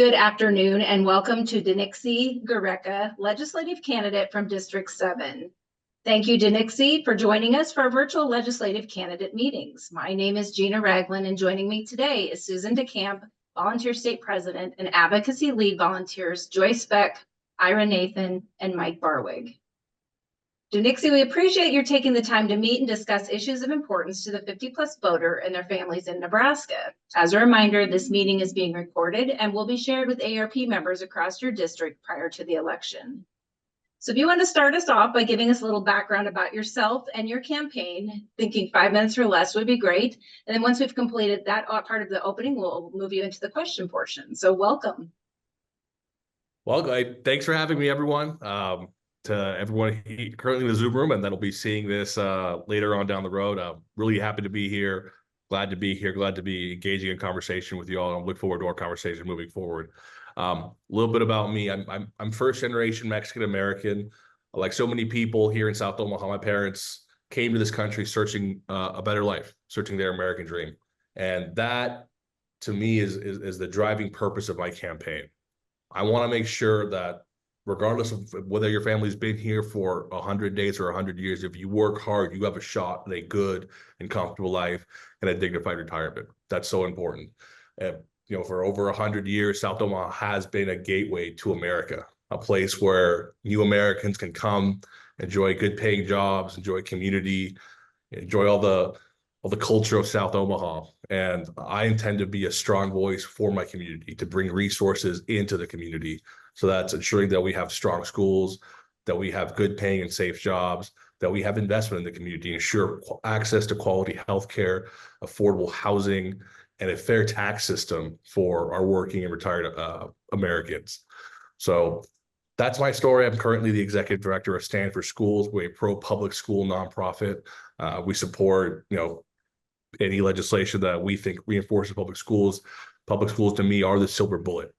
Good afternoon and welcome to Dunixi Guereca, legislative candidate from District 7. Thank you, Dunixi, for joining us for our virtual legislative candidate meetings. My name is Gina Ragland, and joining me today is Susan DeCamp, Volunteer State President, and Advocacy Lead Volunteers Joyce Beck, Ira Nathan, and Mike Barwig. Dunixi, we appreciate your taking the time to meet and discuss issues of importance to the 50-plus voter and their families in Nebraska. As a reminder, this meeting is being recorded and will be shared with AARP members across your district prior to the election. So if you want to start us off by giving us a little background about yourself and your campaign, thinking 5 minutes or less would be great. And then once we've completed that part of the opening, we'll move you into the question portion. So welcome. Well, thanks for having me, everyone. To everyone currently in the Zoom room and that'll be seeing this later on down the road. I'm really happy to be here. Glad to be here. Glad to be engaging in conversation with you all. I look forward to our conversation moving forward. A little bit about me. I'm first generation Mexican American. Like so many people here in South Omaha, my parents came to this country searching a better life, searching their American dream. And that, to me, is the driving purpose of my campaign. I want to make sure that regardless of whether your family's been here for 100 days or 100 years, if you work hard, you have a shot at a good and comfortable life and a dignified retirement. That's so important. For over 100 years, South Omaha has been a gateway to America, a place where new Americans can come, enjoy good paying jobs, enjoy community, enjoy all the culture of South Omaha. And I intend to be a strong voice for my community, to bring resources into the community. So that's ensuring that we have strong schools, that we have good paying and safe jobs, that we have investment in the community, ensure access to quality healthcare, affordable housing, and a fair tax system for our working and retired Americans. So that's my story. I'm currently the executive director of Stand for Schools. We're a pro-public school nonprofit. We support, any legislation that we think reinforces public schools. Public schools, to me, are the silver bullet.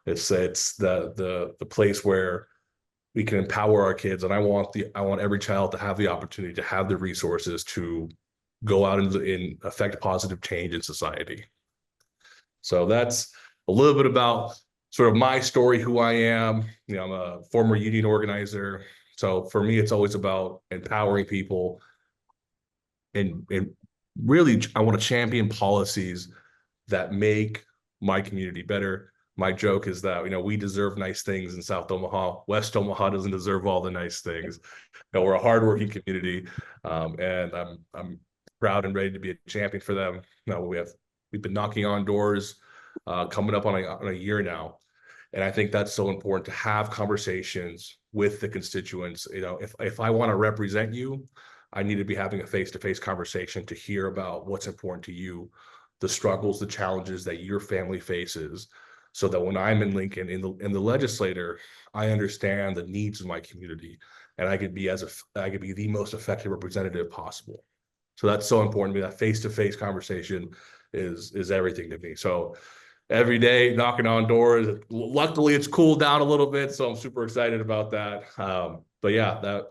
It's the place where we can empower our kids, and I want every child to have the opportunity to have the resources to go out and affect positive change in society. So that's a little bit about sort of my story, who I am. I'm a former union organizer. So for me, it's always about empowering people and really, I want to champion policies that make my community better. My joke is that, we deserve nice things in South Omaha. West Omaha doesn't deserve all the nice things. We're a hardworking community, and I'm proud and ready to be a champion for them. We've been knocking on doors, coming up on a year now, and I think that's so important to have conversations with the constituents. If I want to represent you, I need to be having a face-to-face conversation to hear about what's important to you, the struggles, the challenges that your family faces, so that when I'm in Lincoln in the legislature, I understand the needs of my community, and I could be the most effective representative possible. So that's so important to me. That face-to-face conversation is everything to me. So every day knocking on doors. Luckily, it's cooled down a little bit, so I'm super excited about that. But yeah, that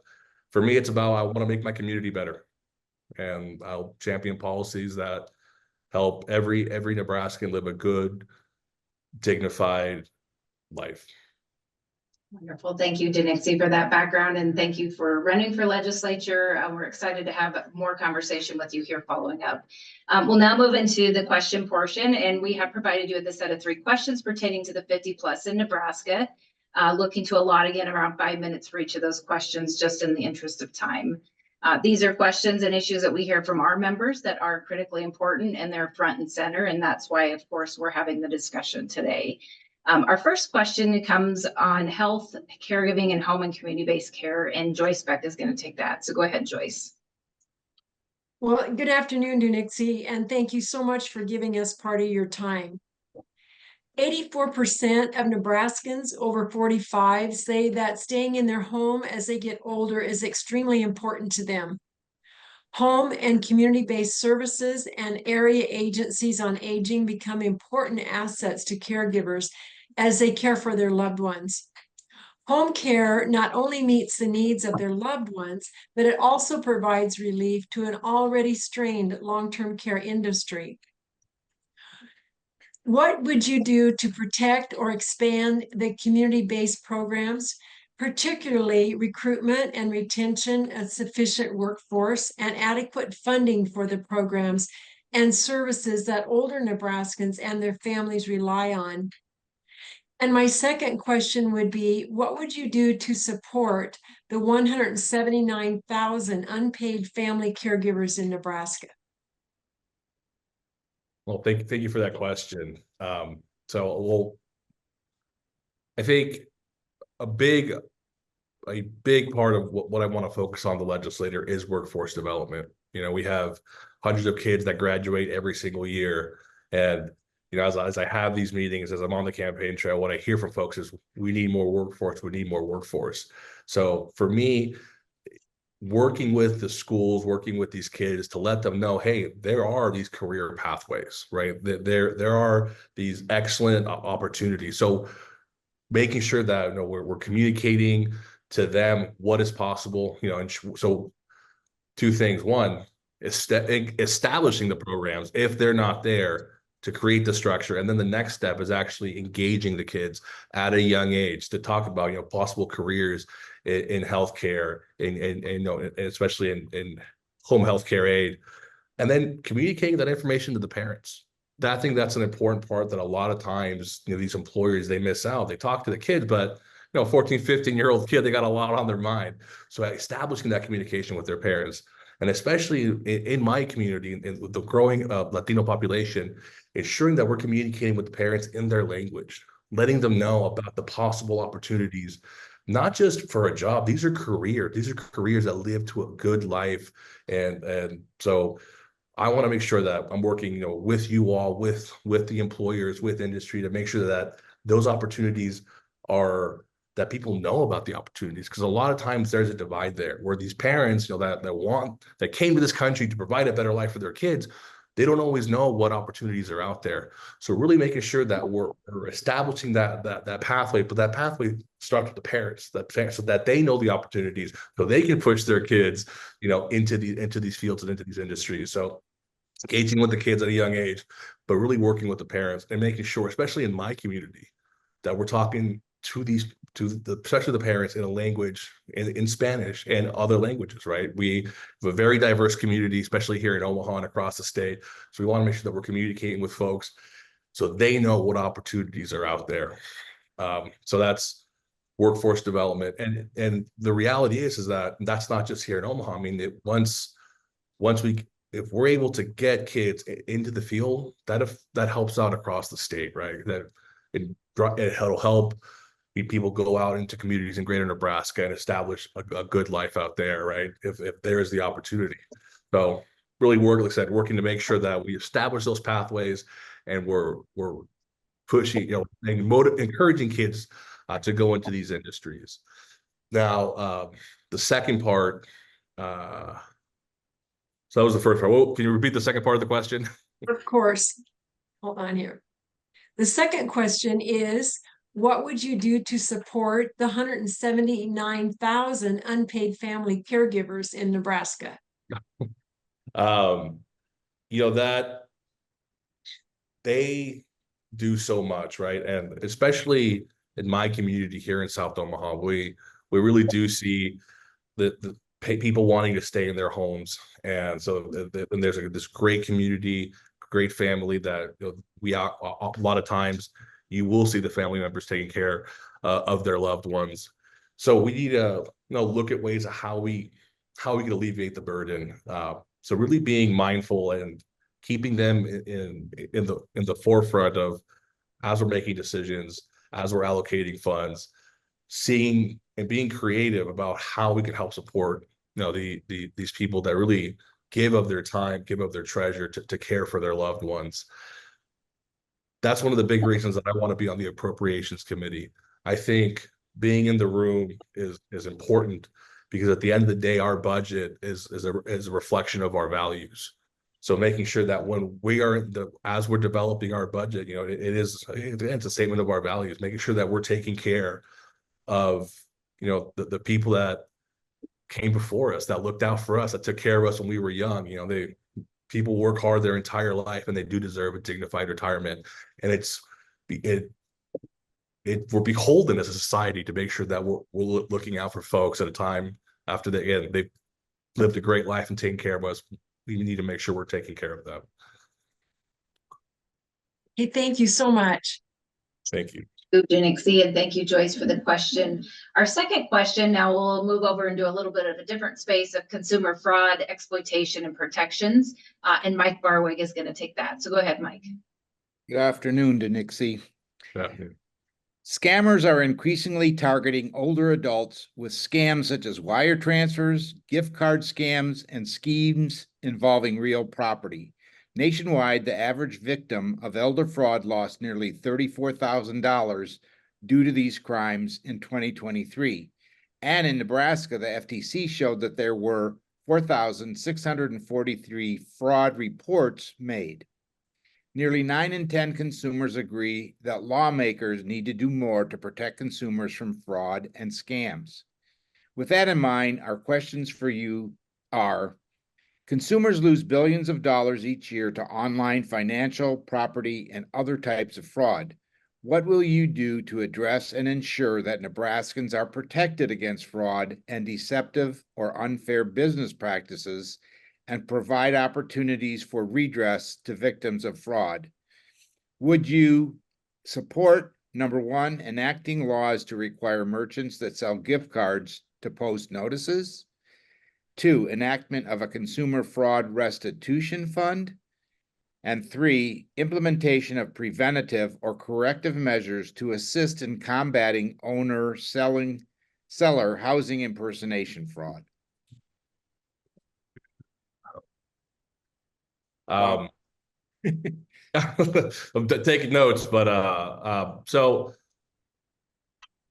for me, it's about I want to make my community better, and I'll champion policies that help every Nebraskan live a good, dignified life. Wonderful. Thank you, Dunixi, for that background, and thank you for running for legislature. We're excited to have more conversation with you here following up. We'll now move into the question portion, and we have provided you with a set of 3 questions pertaining to the 50-plus in Nebraska. Looking to allot again around 5 minutes for each of those questions, just in the interest of time. These are questions and issues that we hear from our members that are critically important, and they're front and center, and that's why, of course, we're having the discussion today. Our first question comes on health, caregiving, and home and community-based care, and Joyce Beck is going to take that. So go ahead, Joyce. Well, good afternoon, Dunixi, and thank you so much for giving us part of your time. 84% of Nebraskans over 45 say that staying in their home as they get older is extremely important to them. Home and community-based services and area agencies on aging become important assets to caregivers as they care for their loved ones. Home care not only meets the needs of their loved ones, but it also provides relief to an already strained long-term care industry. What would you do to protect or expand the community-based programs, particularly recruitment and retention of sufficient workforce and adequate funding for the programs and services that older Nebraskans and their families rely on? And my second question would be, what would you do to support the 179,000 unpaid family caregivers in Nebraska? Well, thank you for that question. I think a big part of what I want to focus on the legislator is workforce development. You know, we have hundreds of kids that graduate every single year. And, you know, as I have these meetings, as I'm on the campaign trail, what I hear from folks is we need more workforce. We need more workforce. So for me, working with the schools, working with these kids to let them know, hey, there are these career pathways, right? There are these excellent opportunities. So making sure that, you know, we're communicating to them what is possible, you know, and so two things. One, establishing the programs if they're not there, to create the structure. And then the next step is actually engaging the kids at a young age to talk about, you know, possible careers in healthcare, and you know, especially in home healthcare aid, and then communicating that information to the parents. I think that's an important part that a lot of times, you know, these employers, they miss out. They talk to the kids, but, you know, 14, 15-year-old kid, they got a lot on their mind. So establishing that communication with their parents, and especially in my community, and with the growing Latino population, ensuring that we're communicating with the parents in their language, letting them know about the possible opportunities, not just for a job. These are careers that live to a good life. And so I want to make sure that I'm working, you know, with you all, with the employers, with industry, to make sure that those opportunities are, that people know about the opportunities. Because a lot of times there's a divide there where these parents, you know, that came to this country to provide a better life for their kids, they don't always know what opportunities are out there. So really making sure that we're establishing that pathway, but that pathway starts with the parents, so that they know the opportunities, so they can push their kids, you know, into these fields and into these industries. So engaging with the kids at a young age, but really working with the parents and making sure, especially in my community, that we're talking especially the parents in a language, in Spanish and other languages, right? We have a very diverse community, especially here in Omaha and across the state. So we want to make sure that we're communicating with folks so they know what opportunities are out there. So that's workforce development. And the reality is that that's not just here in Omaha. I mean, if we're able to get kids into the field, that helps out across the state, right? It'll help people go out into communities in greater Nebraska and establish a good life out there, right? If there's the opportunity. So really like I said, working to make sure that we establish those pathways, and we're pushing, you know, and encouraging kids to go into these industries. Now, the second part, so that was the first part. Well, can you repeat the second part of the question? Of course. Hold on here. The second question is, what would you do to support the 179,000 unpaid family caregivers in Nebraska? You know, that they do so much, right? And especially in my community here in South Omaha, we really do see the people wanting to stay in their homes. And so and there's this great community, great family that, you know, a lot of times you will see the family members taking care of their loved ones. So we need to, you know, look at ways of how we can alleviate the burden. So really being mindful and keeping them in the forefront of, as we're making decisions, as we're allocating funds, seeing and being creative about how we can help support, you know, these people that really give of their time, give of their treasure to care for their loved ones. That's one of the big reasons that I want to be on the appropriations committee. I think being in the room is important, because at the end of the day, our budget is a reflection of our values. So making sure that when we are as we're developing our budget, you know, it's a statement of our values, making sure that we're taking care of, you know, the people that came before us, that looked out for us, that took care of us when we were young. You know, people work hard their entire life and they do deserve a dignified retirement. And we're beholden as a society to make sure that we're looking out for folks at a time after they've lived a great life and taken care of us. We need to make sure we're taking care of them. Hey, thank you so much. Thank you. Dunixi, and thank you, Joyce, for the question. Our second question, now we'll move over into a little bit of a different space of consumer fraud, exploitation, and protections. And Mike Barwig is going to take that. So go ahead, Mike. Good afternoon, Dunixi. Yeah. Scammers are increasingly targeting older adults with scams such as wire transfers, gift card scams, and schemes involving real property. Nationwide, the average victim of elder fraud lost nearly $34,000 due to these crimes in 2023. And in Nebraska, the FTC showed that there were 4,643 fraud reports made. Nearly 9 in 10 consumers agree that lawmakers need to do more to protect consumers from fraud and scams. With that in mind, our questions for you are: consumers lose billions of dollars each year to online financial, property, and other types of fraud. What will you do to address and ensure that Nebraskans are protected against fraud and deceptive or unfair business practices, and provide opportunities for redress to victims of fraud? Would you support, number one, enacting laws to require merchants that sell gift cards to post notices? 2, enactment of a consumer fraud restitution fund? And 3, implementation of preventative or corrective measures to assist in combating seller housing impersonation fraud? I'm taking notes, but so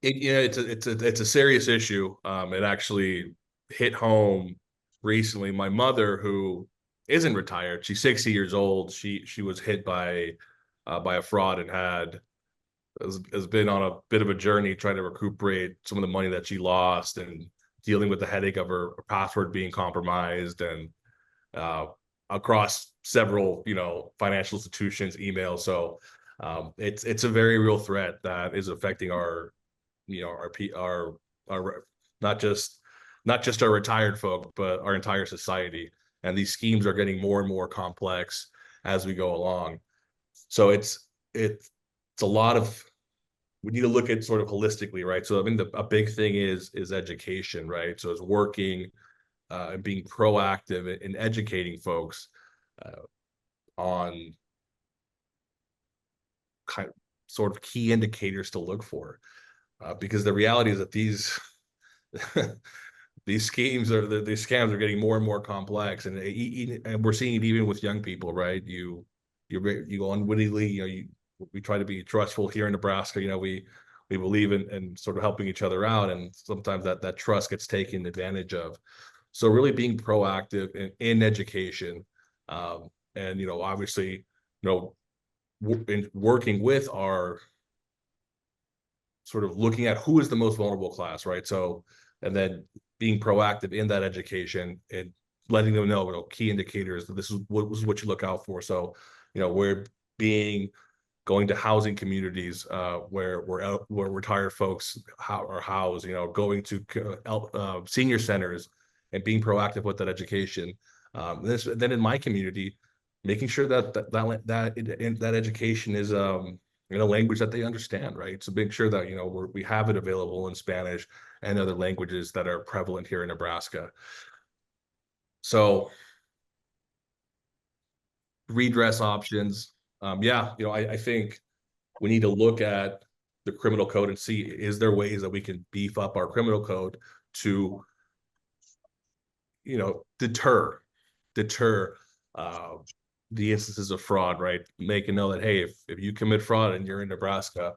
it's a serious issue. It actually hit home recently. My mother, who isn't retired, she's 60 years old. She was hit by a fraud and has been on a bit of a journey trying to recuperate some of the money that she lost and dealing with the headache of her password being compromised and across several, financial institutions, emails. So it's a very real threat that is affecting our not just our retired folk, but our entire society. And these schemes are getting more and more complex as we go along. So it's a lot of, we need to look at sort of holistically, right? So I mean, a big thing is education, right? So it's working and being proactive in educating folks on kind of sort of key indicators to look for, because the reality is that these these scams are getting more and more complex, and we're seeing it even with young people, right? You go unwittingly, we try to be trustful here in Nebraska. We believe in sort of helping each other out, and sometimes that trust gets taken advantage of. So really being proactive in education, and obviously, in working with our sort of looking at who is the most vulnerable class, right? So, and then being proactive in that education and letting them know, key indicators that this is what you look out for. So, we're going to housing communities where retired folks are housed, going to senior centers and being proactive with that education. Then in my community, making sure that education is in a language that they understand, right? So make sure that we have it available in Spanish and other languages that are prevalent here in Nebraska. So redress options. I think we need to look at the criminal code and see, is there ways that we can beef up our criminal code to, deter the instances of fraud, right? Make it know that, hey, if you commit fraud and you're in Nebraska,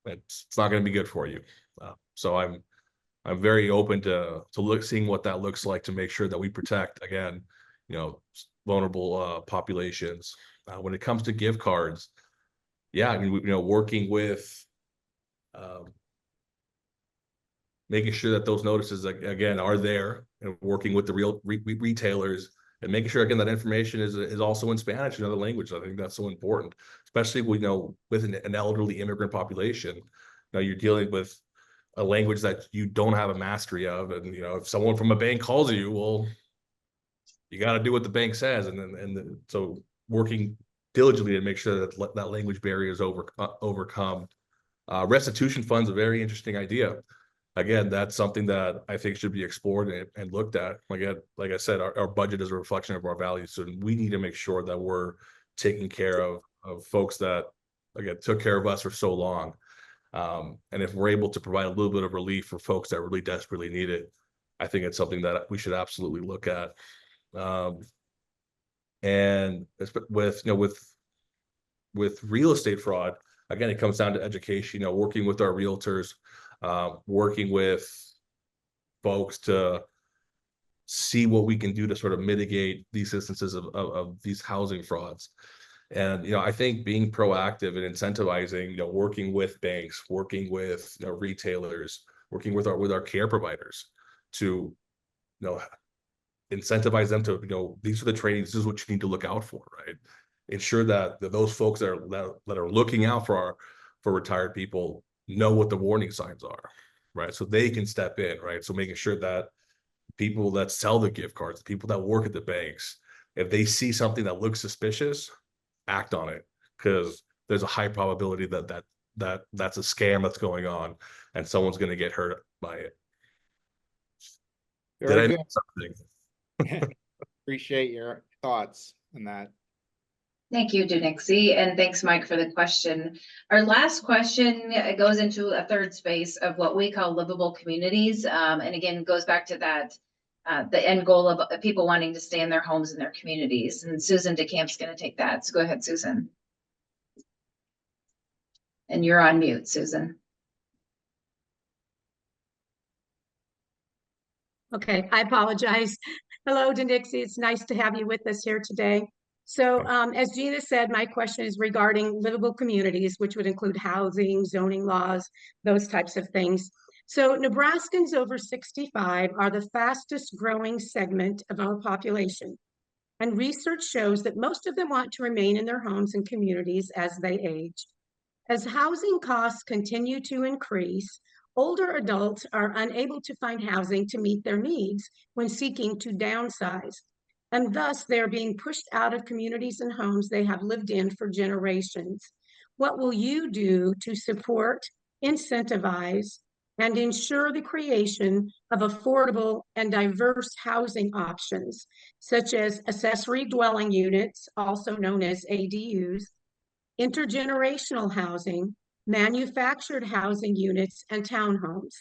it's not going to be good for you. So I'm very open to seeing what that looks like to make sure that we protect, again, vulnerable populations. When it comes to gift cards, working with making sure that those notices, again, are there, and working with the real retailers and making sure again that information is also in Spanish and other languages. I think that's so important, especially we know with an elderly immigrant population. Now you're dealing with a language that you don't have a mastery of, and if someone from a bank calls you, well, you got to do what the bank says, so working diligently to make sure that that language barrier is overcome. Restitution funds, a very interesting idea. Again, that's something that I think should be explored and looked at. Again, like I said, our budget is a reflection of our values, so we need to make sure that we're taking care of folks that, again, took care of us for so long. And if we're able to provide a little bit of relief for folks that really desperately need it, I think it's something that we should absolutely look at. And with real estate fraud, again, it comes down to education, working with our realtors, working with folks to see what we can do to sort of mitigate these instances of these housing frauds. And, I think being proactive and incentivizing, working with banks, working with retailers, working with our care providers to, incentivize them to, these are the trainings, this is what you need to look out for, right? Ensure that those folks that are looking out for retired people know what the warning signs are, right? So they can step in, right? So making sure that people that sell the gift cards, the people that work at the banks, if they see something that looks suspicious, act on it, because there's a high probability that's a scam that's going on and someone's going to get hurt by it. Very Did I good. miss something? Appreciate your thoughts on that. Thank you, Dunixi, and thanks, Mike, for the question. Our last question goes into a third space of what we call livable communities, and again goes back to that the end goal of people wanting to stay in their homes and their communities. And Susan DeCamp's going to take that. So go ahead, Susan. And you're on mute, Susan. Okay, I apologize. Hello, Dunixi. It's nice to have you with us here today. So as Gina said, my question is regarding livable communities, which would include housing, zoning laws, those types of things. So Nebraskans over 65 are the fastest growing segment of our population. And research shows that most of them want to remain in their homes and communities as they age. As housing costs continue to increase, older adults are unable to find housing to meet their needs when seeking to downsize. And thus they're being pushed out of communities and homes they have lived in for generations. What will you do to support, incentivize, and ensure the creation of affordable and diverse housing options, such as accessory dwelling units, also known as ADUs, intergenerational housing, manufactured housing units, and townhomes?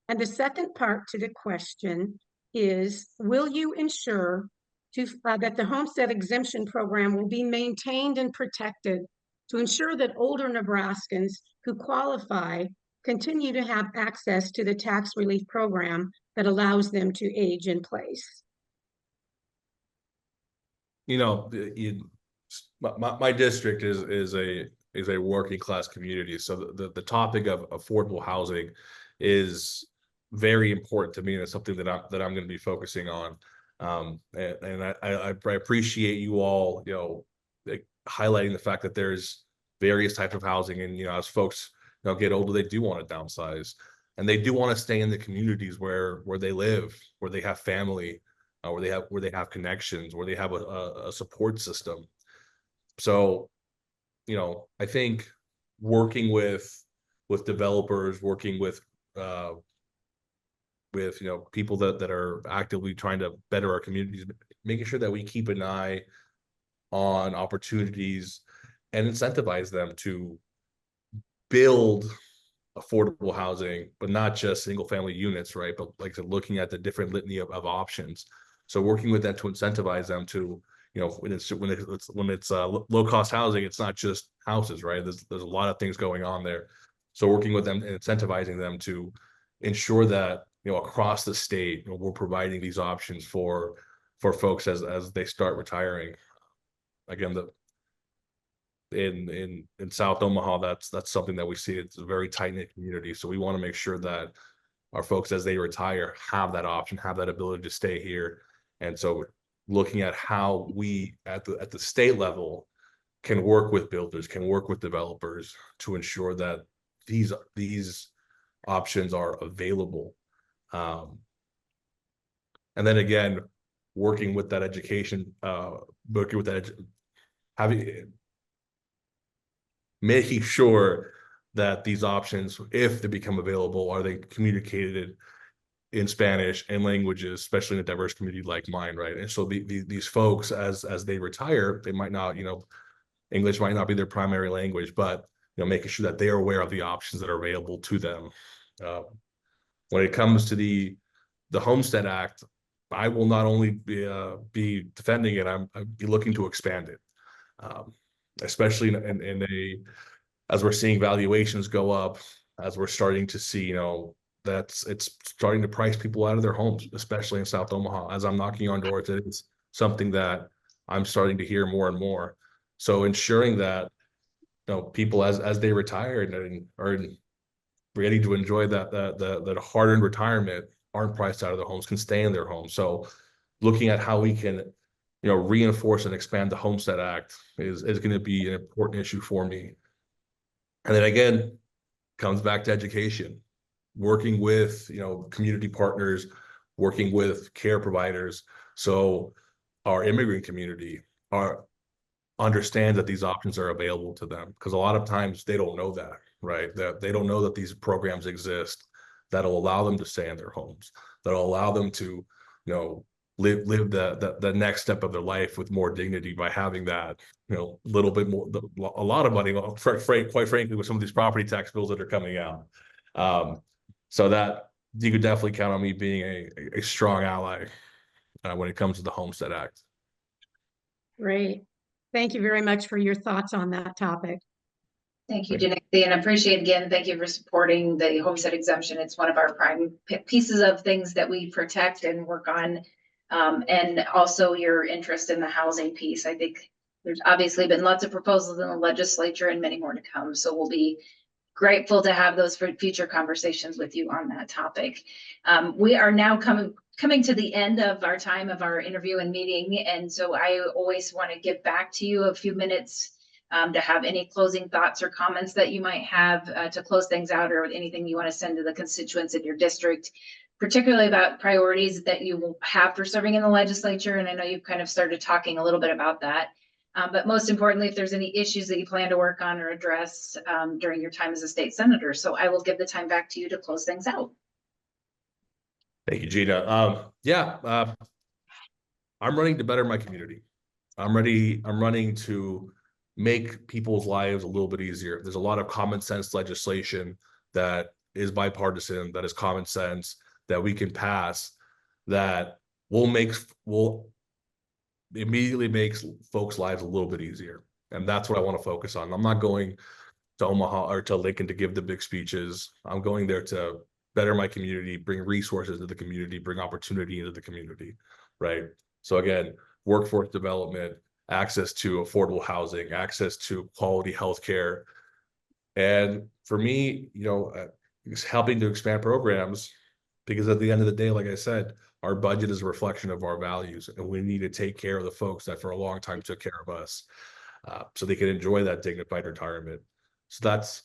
And the second part to the question is, will you ensure that the homestead exemption program will be maintained and protected to ensure that older Nebraskans who qualify continue to have access to the tax relief program that allows them to age in place? My district is a working class community, so the topic of affordable housing is very important to me, and it's something that I'm going to be focusing on. And I appreciate you all, highlighting the fact that there's various types of housing, and as folks get older, they do want to downsize, and they do want to stay in the communities where they live, where they have family, where they have connections, where they have a support system. So, I think working with developers, working with people that are actively trying to better our communities, making sure that we keep an eye on opportunities and incentivize them to build affordable housing, but not just single family units, right? But like looking at the different litany of options. So working with them to incentivize them to, when it's low cost housing, it's not just houses, right? There's a lot of things going on there. So working with them and incentivizing them to ensure that across the state, we're providing these options for folks as they start retiring. Again, in South Omaha, that's something that we see. It's a very tight-knit community, so we want to make sure that our folks, as they retire, have that option, have that ability to stay here. And so looking at how we at the state level can work with builders, can work with developers to ensure that these options are available. And then again, working with that education, working with that, making sure that these options, if they become available, are they communicated in Spanish and languages, especially in a diverse community like mine, right? And so these folks, as they retire, they might not, English might not be their primary language, but making sure that they are aware of the options that are available to them. When it comes to the Homestead Act, I will not only be defending it, I'll be looking to expand it, especially in a, as we're seeing valuations go up, as we're starting to see, it's starting to price people out of their homes, especially in South Omaha. As I'm knocking on doors, it's something that I'm starting to hear more and more. So ensuring that people as they retire and are ready to enjoy that hard-earned retirement aren't priced out of their homes, can stay in their homes. So looking at how we can reinforce and expand the Homestead Act is going to be an important issue for me. And then again, comes back to education, working with community partners, working with care providers, so our immigrant community understand that these options are available to them, because a lot of times they don't know that, right? That they don't know that these programs exist that'll allow them to stay in their homes, that'll allow them to live the next step of their life with more dignity by having that little bit more, a lot of money, quite frankly, with some of these property tax bills that are coming out. So that you could definitely count on me being a strong ally when it comes to the Homestead Act. Great. Thank you very much for your thoughts on that topic. Thank you, Dunixi, and appreciate again. Thank you for supporting the homestead exemption. It's one of our prime pieces of things that we protect and work on. And also your interest in the housing piece. I think there's obviously been lots of proposals in the legislature and many more to come. So we'll be grateful to have those for future conversations with you on that topic. We are now coming to the end of our time of our interview and meeting. And so I always want to give back to you a few minutes to have any closing thoughts or comments that you might have to close things out, or anything you want to send to the constituents in your district, particularly about priorities that you will have for serving in the legislature. And I know you've kind of started talking a little bit about that. But most importantly, if there's any issues that you plan to work on or address during your time as a state senator. So I will give the time back to you to close things out. Thank you, Gina. I'm running to better my community. I'm running to make people's lives a little bit easier. There's a lot of common sense legislation that is bipartisan, that is common sense, that we can pass, that will immediately makes folks' lives a little bit easier. And that's what I want to focus on. I'm not going to Omaha or to Lincoln to give the big speeches. I'm going there to better my community, bring resources to the community, bring opportunity into the community, right? So again, workforce development, access to affordable housing, access to quality healthcare. And for me, it's helping to expand programs, because at the end of the day, like I said, our budget is a reflection of our values, and we need to take care of the folks that for a long time took care of us, so they can enjoy that dignified retirement. So that's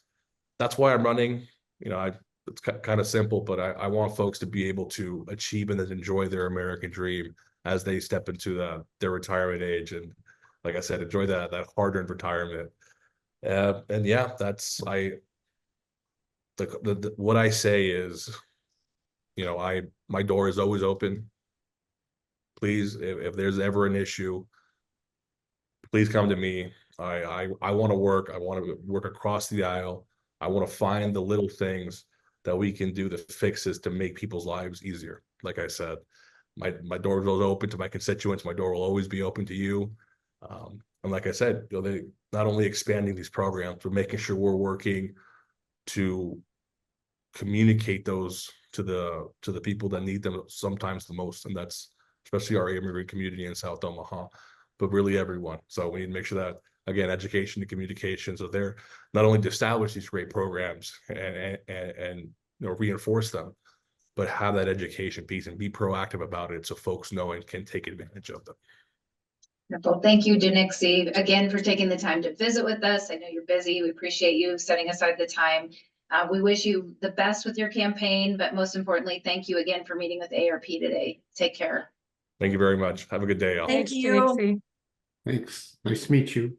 why I'm running. It's kind of simple, but I want folks to be able to achieve and enjoy their American dream as they step into their retirement age, and like I said, enjoy that hard-earned retirement. And yeah, what I say is, my door is always open. Please, if there's ever an issue, please come to me. I want to work. I want to work across the aisle. I want to find the little things that we can do, the fixes to make people's lives easier. Like I said, my door is open to my constituents. My door will always be open to you. And like I said, they not only expanding these programs, but making sure we're working to communicate those to the people that need them sometimes the most, and that's especially our immigrant community in South Omaha, but really everyone. So we need to make sure that, again, education and communication, so they're not only to establish these great programs and reinforce them, but have that education piece and be proactive about it so folks know and can take advantage of them. Well, thank you, Dunixi, again for taking the time to visit with us. I know you're busy. We appreciate you setting aside the time. We wish you the best with your campaign, but most importantly, thank you again for meeting with AARP today. Take care. Thank you very much. Have a good day, all. Thank Thanks, you. Dunixi. Thanks. Nice to meet you.